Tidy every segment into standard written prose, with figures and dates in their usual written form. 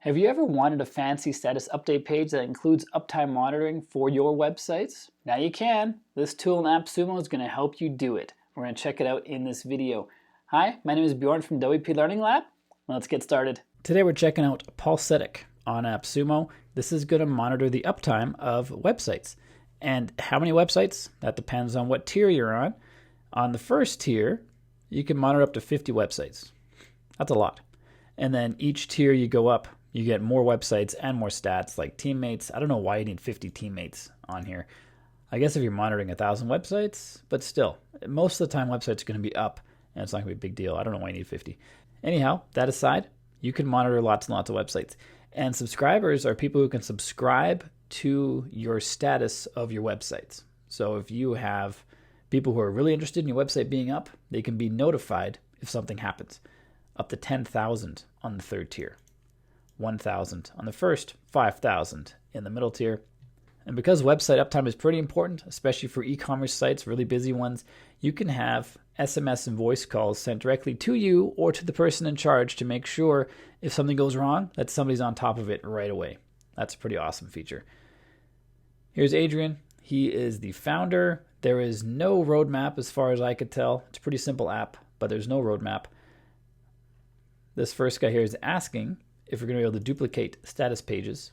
Have you ever wanted a fancy status update page that includes uptime monitoring for your websites? Now you can. This tool in AppSumo is going to help you do it. We're going to check it out in this video. Hi, my name is Bjorn from WPLearningLab. Let's get started. Today we're checking out Pulsetic on AppSumo. This is going to monitor the uptime of websites. And how many websites? That depends on what tier you're on. On the first tier, you can monitor up to 50 websites. That's a lot. And then each tier you go up, you get more websites and more stats like teammates. I don't know why you need 50 teammates on here. I guess if you're monitoring 1,000 websites, but still, most of the time websites are going to be up and it's not going to be a big deal. I don't know why you need 50. Anyhow, that aside, you can monitor lots and lots of websites. And subscribers are people who can subscribe to your status of your websites. So if you have people who are really interested in your website being up, they can be notified if something happens. Up to 10,000 on the third tier, 1,000 on the first, 5,000 in the middle tier. And because website uptime is pretty important, especially for e-commerce sites, really busy ones, you can have SMS and voice calls sent directly to you or to the person in charge to make sure if something goes wrong, that somebody's on top of it right away. That's a pretty awesome feature. Here's Adrian. He is the founder. There is no roadmap as far as I could tell. It's a pretty simple app, but there's no roadmap. This first guy here is asking if we're going to be able to duplicate status pages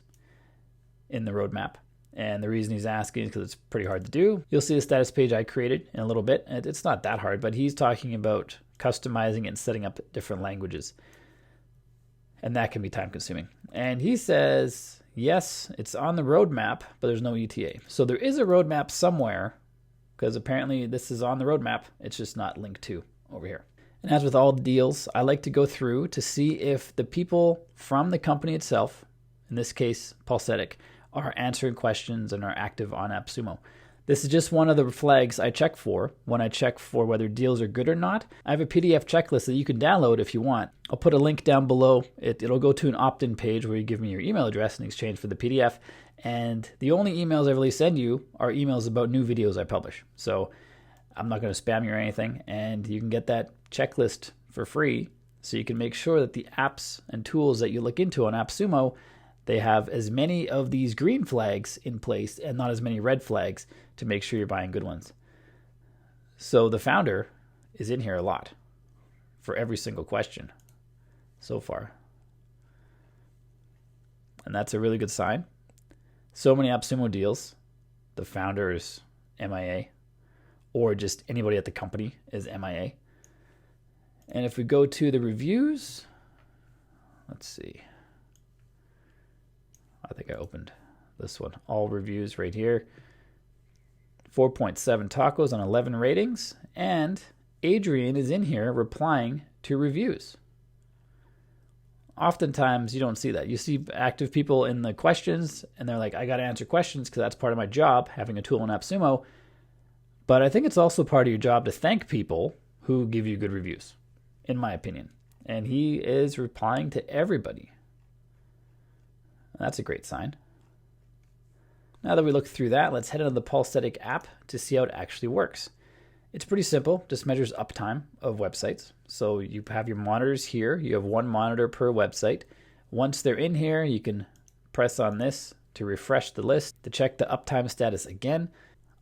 in the roadmap. And the reason he's asking is because it's pretty hard to do. You'll see the status page I created in a little bit. And it's not that hard, but he's talking about customizing it and setting up different languages. And that can be time consuming. And he says, yes, it's on the roadmap, but there's no ETA. So there is a roadmap somewhere because apparently this is on the roadmap. It's just not linked to over here. And as with all deals, I like to go through to see if the people from the company itself, in this case, Pulsetic, are answering questions and are active on AppSumo. This is just one of the flags I check for when I check for whether deals are good or not. I have a PDF checklist that you can download if you want. I'll put a link down below. It'll go to an opt-in page where you give me your email address in exchange for the PDF. And the only emails I really send you are emails about new videos I publish. So I'm not going to spam you or anything, and you can get that checklist for free so you can make sure that the apps and tools that you look into on AppSumo, they have as many of these green flags in place and not as many red flags to make sure you're buying good ones. So the founder is in here a lot for every single question so far. And that's a really good sign. So many AppSumo deals, the founder is MIA. Or just anybody at the company is MIA. And if we go to the reviews, let's see. I think I opened this one. All reviews right here. 4.7 tacos on 11 ratings. And Adrian is in here replying to reviews. Oftentimes you don't see that. You see active people in the questions and they're like, I got to answer questions because that's part of my job, having a tool in AppSumo. But I think it's also part of your job to thank people who give you good reviews, in my opinion. And he is replying to everybody. That's a great sign. Now that we look through that, let's head into the Pulsetic app to see how it actually works. It's pretty simple, just measures uptime of websites. So you have your monitors here. You have one monitor per website. Once they're in here, you can press on this to refresh the list, to check the uptime status again.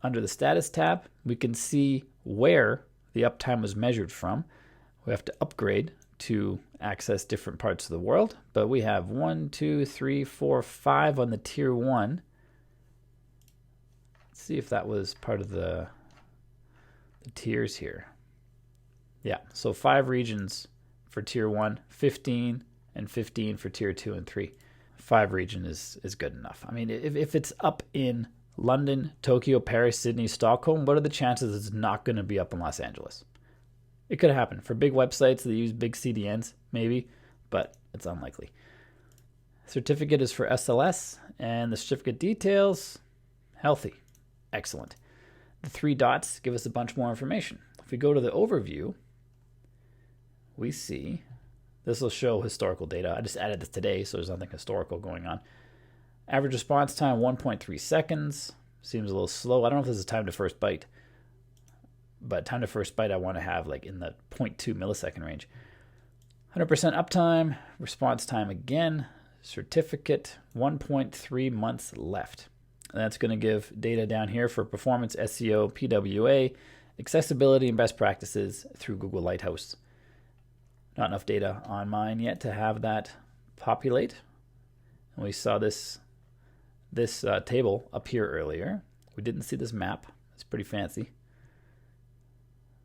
Under the status tab, we can see where the uptime was measured from. We have to upgrade to access different parts of the world, but we have 1, 2, 3, 4, 5 on the tier 1. Let's see if that was part of the tiers here. Yeah, so 5 regions for tier 1, 15 and 15 for tier 2 and 3. 5 region is good enough. I mean, if it's up in London, Tokyo, Paris, Sydney, Stockholm, what are the chances it's not going to be up in Los Angeles? It could happen. For big websites that use big CDNs, maybe, but it's unlikely. Certificate is for SLS, and the certificate details, healthy. Excellent. The 3 dots give us a bunch more information. If we go to the overview, we see, this will show historical data. I just added this today, so there's nothing historical going on. Average response time, 1.3 seconds. Seems a little slow. I don't know if this is time to first byte, but time to first byte I want to have like in the 0.2 millisecond range. 100% uptime, response time again, certificate, 1.3 months left. And that's going to give data down here for performance, SEO, PWA, accessibility, and best practices through Google Lighthouse. Not enough data on mine yet to have that populate. And we saw this table appear earlier. We didn't see this map. It's pretty fancy.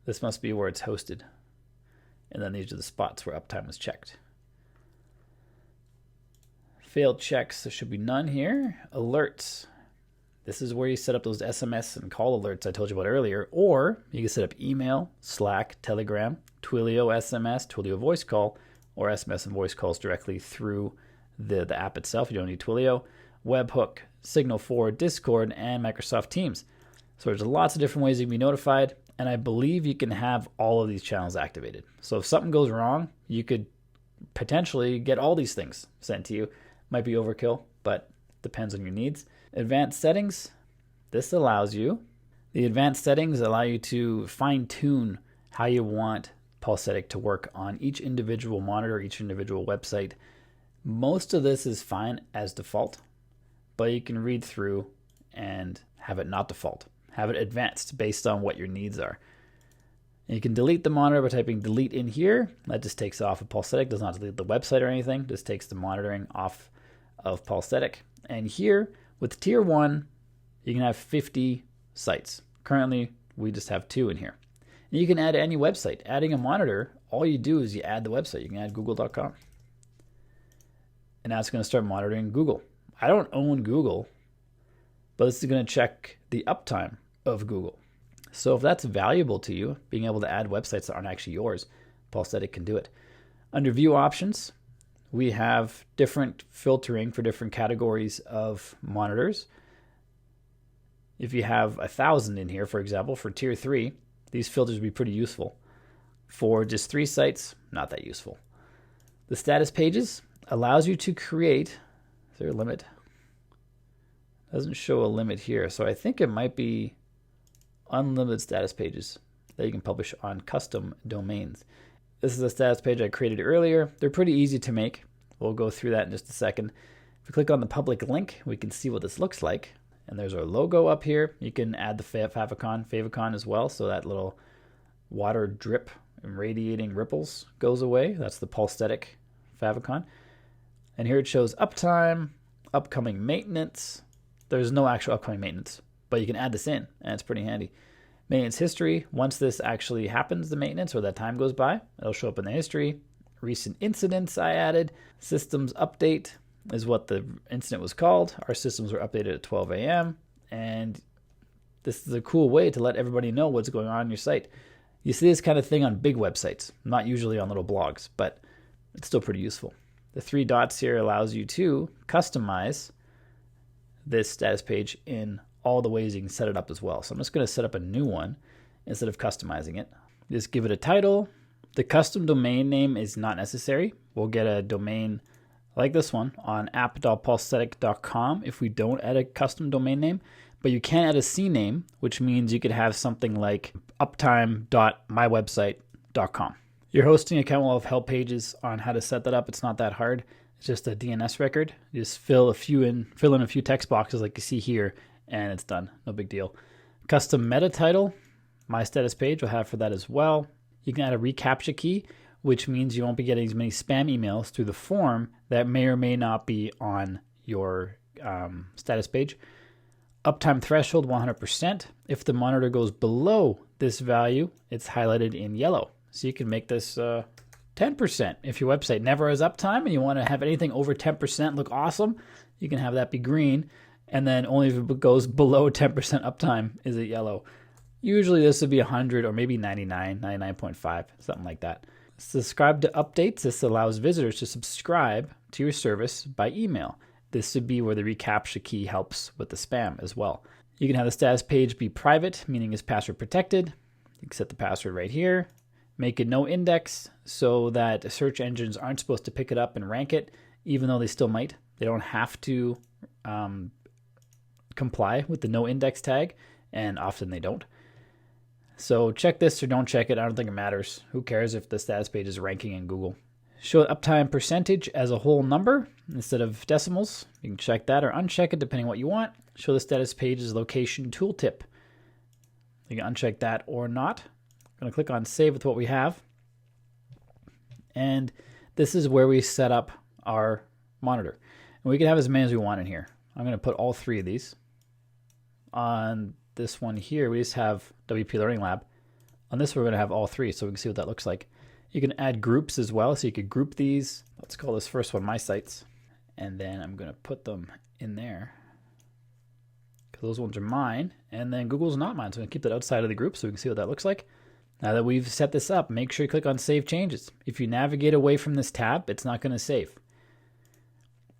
This must be where it's hosted. And then these are the spots where uptime is checked. Failed checks, there should be none here. Alerts. This is where you set up those SMS and call alerts I told you about earlier, or you can set up email, Slack, Telegram, Twilio SMS, Twilio voice call, or SMS and voice calls directly through the app itself. You don't need Twilio, webhook, Signal 4, Discord, and Microsoft Teams. So there's lots of different ways you can be notified, and I believe you can have all of these channels activated. So if something goes wrong, you could potentially get all these things sent to you. Might be overkill, but depends on your needs. Advanced settings. This allows you, the advanced settings allow you to fine-tune how you want Pulsetic to work on each individual monitor, each individual website. Most of this is fine as default, but you can read through and have it not default. Have it advanced based on what your needs are. And you can delete the monitor by typing delete in here. That just takes off of Pulsetic, does not delete the website or anything, just takes the monitoring off of Pulsetic. And here, with tier 1, you can have 50 sites. Currently, we just have 2 in here. And you can add any website. Adding a monitor, all you do is you add the website. You can add google.com. And now it's going to start monitoring Google. I don't own Google, but this is going to check the uptime of Google. So if that's valuable to you, being able to add websites that aren't actually yours, Pulsetic can do it. Under view options, we have different filtering for different categories of monitors. If you have 1,000 in here, for example, for tier 3, these filters would be pretty useful. For just 3 sites, not that useful. The status pages allows you to create, is there a limit? Doesn't show a limit here, so I think it might be unlimited status pages that you can publish on custom domains. This is a status page I created earlier. They're pretty easy to make. We'll go through that in just a second. If we click on the public link, we can see what this looks like. And there's our logo up here. You can add the favicon as well, so that little water drip and radiating ripples goes away. That's the Pulsetic favicon. And here it shows uptime, upcoming maintenance. There's no actual upcoming maintenance, but you can add this in, and it's pretty handy. Maintenance history, once this actually happens, the maintenance, or that time goes by, it'll show up in the history. Recent incidents I added. Systems update is what the incident was called. Our systems were updated at 12 a.m. And this is a cool way to let everybody know what's going on your site. You see this kind of thing on big websites, not usually on little blogs, but it's still pretty useful. The 3 dots here allows you to customize this status page in all the ways you can set it up as well. So I'm just going to set up a new one instead of customizing it. Just give it a title. The custom domain name is not necessary. We'll get a domain like this one on app.pulsetic.com if we don't add a custom domain name. But you can add a CNAME, which means you could have something like uptime.mywebsite.com. Your hosting account will have help pages on how to set that up. It's not that hard. It's just a DNS record. You just fill in a few text boxes like you see here, and it's done. No big deal. Custom meta title, my status page will have for that as well. You can add a reCAPTCHA key, which means you won't be getting as many spam emails through the form that may or may not be on your status page. Uptime threshold 100%. If the monitor goes below this value, it's highlighted in yellow. So you can make this 10%. If your website never has uptime and you want to have anything over 10% look awesome, you can have that be green. And then only if it goes below 10% uptime is it yellow. Usually this would be 100 or maybe 99, 99.5, something like that. Subscribe to updates. This allows visitors to subscribe to your service by email. This would be where the reCAPTCHA key helps with the spam as well. You can have the status page be private, meaning it's password protected. You can set the password right here. Make it no index so that search engines aren't supposed to pick it up and rank it, even though they still might. They don't have to comply with the no index tag, and often they don't. So check this or don't check it. I don't think it matters. Who cares if the status page is ranking in Google? Show uptime percentage as a whole number instead of decimals. You can check that or uncheck it depending on what you want. Show the status page as location tooltip. You can uncheck that or not. I'm going to click on save with what we have. And this is where we set up our monitor. And we can have as many as we want in here. I'm going to put all 3 of these. On this one here, we just have WPLearningLab. On this, we're going to have all 3, so we can see what that looks like. You can add groups as well, so you could group these. Let's call this first one My Sites. And then I'm going to put them in there, because those ones are mine. And then Google's not mine, so I'm going to keep that outside of the group so we can see what that looks like. Now that we've set this up, make sure you click on Save Changes. If you navigate away from this tab, it's not going to save.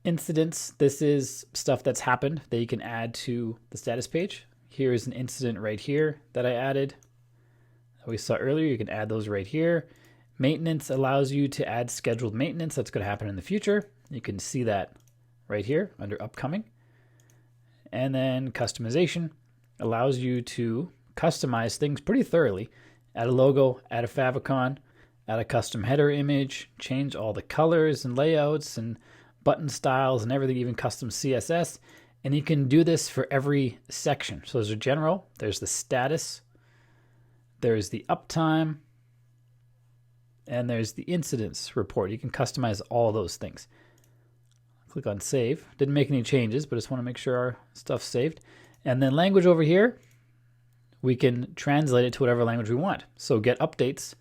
Incidents, this is stuff that's happened that you can add to the status page. Here is an incident right here that I added. That we saw earlier, you can add those right here. Maintenance allows you to add scheduled maintenance that's going to happen in the future. You can see that right here under upcoming. And then customization allows you to customize things pretty thoroughly. Add a logo, add a favicon, add a custom header image, change all the colors and layouts and button styles and everything, even custom CSS. And you can do this for every section. So there's a general, there's the status, there's the uptime, and there's the incidents report. You can customize all those things. Click on save. Didn't make any changes, but just want to make sure our stuff's saved. And then language over here, we can translate it to whatever language we want. So get updates,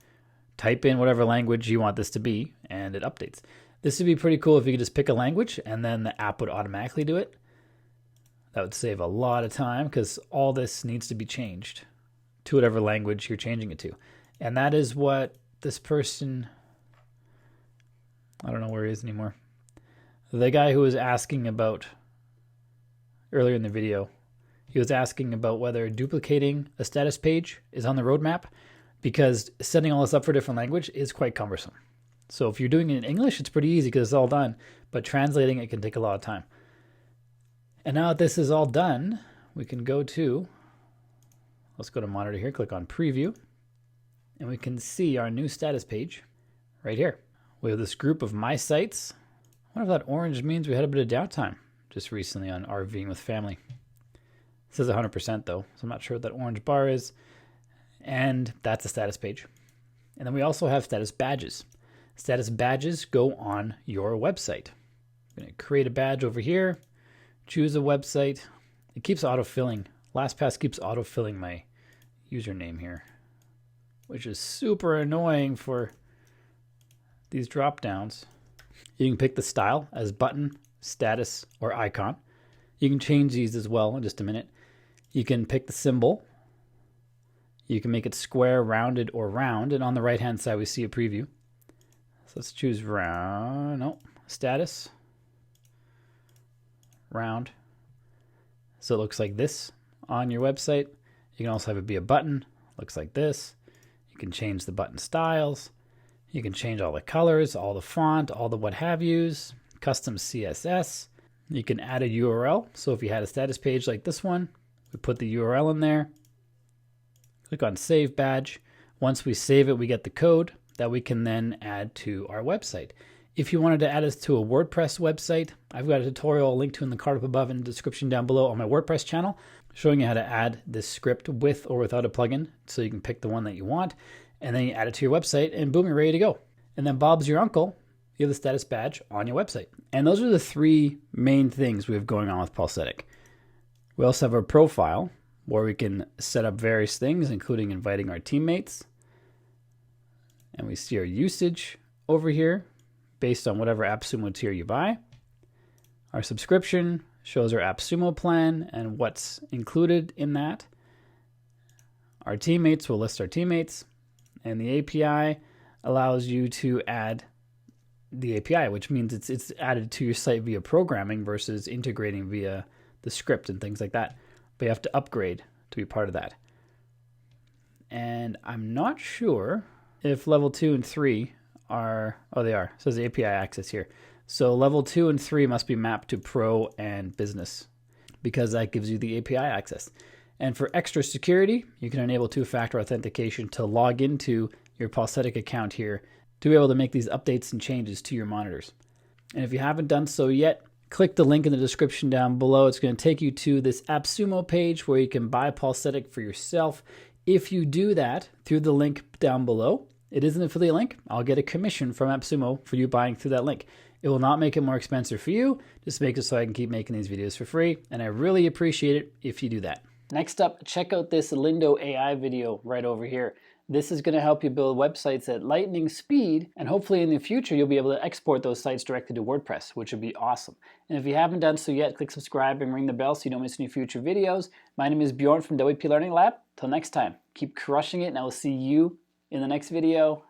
type in whatever language you want this to be, and it updates. This would be pretty cool if you could just pick a language and then the app would automatically do it. That would save a lot of time because all this needs to be changed to whatever language you're changing it to. And that is what this person, I don't know where he is anymore. The guy who was asking about earlier in the video, he was asking about whether duplicating a status page is on the roadmap, because setting all this up for a different language is quite cumbersome. So if you're doing it in English, it's pretty easy because it's all done, but translating it can take a lot of time. And now that this is all done, we can go to, let's go to monitor here, click on preview, and we can see our new status page right here. We have this group of My Sites. I wonder if that orange means we had a bit of downtime just recently on RVing with family. It says 100% though, so I'm not sure what that orange bar is. And that's a status page. And then we also have status badges. Status badges go on your website. I'm going to create a badge over here, choose a website. It keeps autofilling. LastPass keeps autofilling my username here, which is super annoying for these drop downs. You can pick the style as button, status, or icon. You can change these as well in just a minute. You can pick the symbol. You can make it square, rounded, or round. And on the right-hand side, we see a preview. So let's choose round, no, status, round. So it looks like this on your website. You can also have it be a button, looks like this. You can change the button styles. You can change all the colors, all the font, all the what have yous, custom CSS. You can add a URL. So if you had a status page like this one, we put the URL in there. Click on Save Badge. Once we save it, we get the code that we can then add to our website. If you wanted to add us to a WordPress website, I've got a tutorial linked to in the card up above and the description down below on my WordPress channel, showing you how to add this script with or without a plugin. So you can pick the one that you want, and then you add it to your website, and boom, you're ready to go. And then Bob's your uncle. You have the status badge on your website. And those are the 3 main things we have going on with Pulsetic. We also have our profile, where we can set up various things, including inviting our teammates. And we see our usage over here based on whatever AppSumo tier you buy. Our subscription shows our AppSumo plan and what's included in that. Our teammates will list our teammates. And the API allows you to add the API, which means it's added to your site via programming versus integrating via the script and things like that. But you have to upgrade to be part of that. And I'm not sure if level 2 and 3 are, oh, they are. It says API access here. So level 2 and 3 must be mapped to Pro and Business because that gives you the API access. And for extra security, you can enable 2-factor authentication to log into your Pulsetic account here to be able to make these updates and changes to your monitors. And if you haven't done so yet, click the link in the description down below. It's going to take you to this AppSumo page where you can buy Pulsetic for yourself. If you do that through the link down below, it is an affiliate link. I'll get a commission from AppSumo for you buying through that link. It will not make it more expensive for you, just make it so I can keep making these videos for free, and I really appreciate it if you do that. Next up, check out this Lindo AI video right over here. This is going to help you build websites at lightning speed, and hopefully in the future you'll be able to export those sites directly to WordPress, which would be awesome. And if you haven't done so yet, click subscribe and ring the bell so you don't miss any future videos. My name is Bjorn from WPLearningLab. Till next time, keep crushing it, and I will see you in the next video.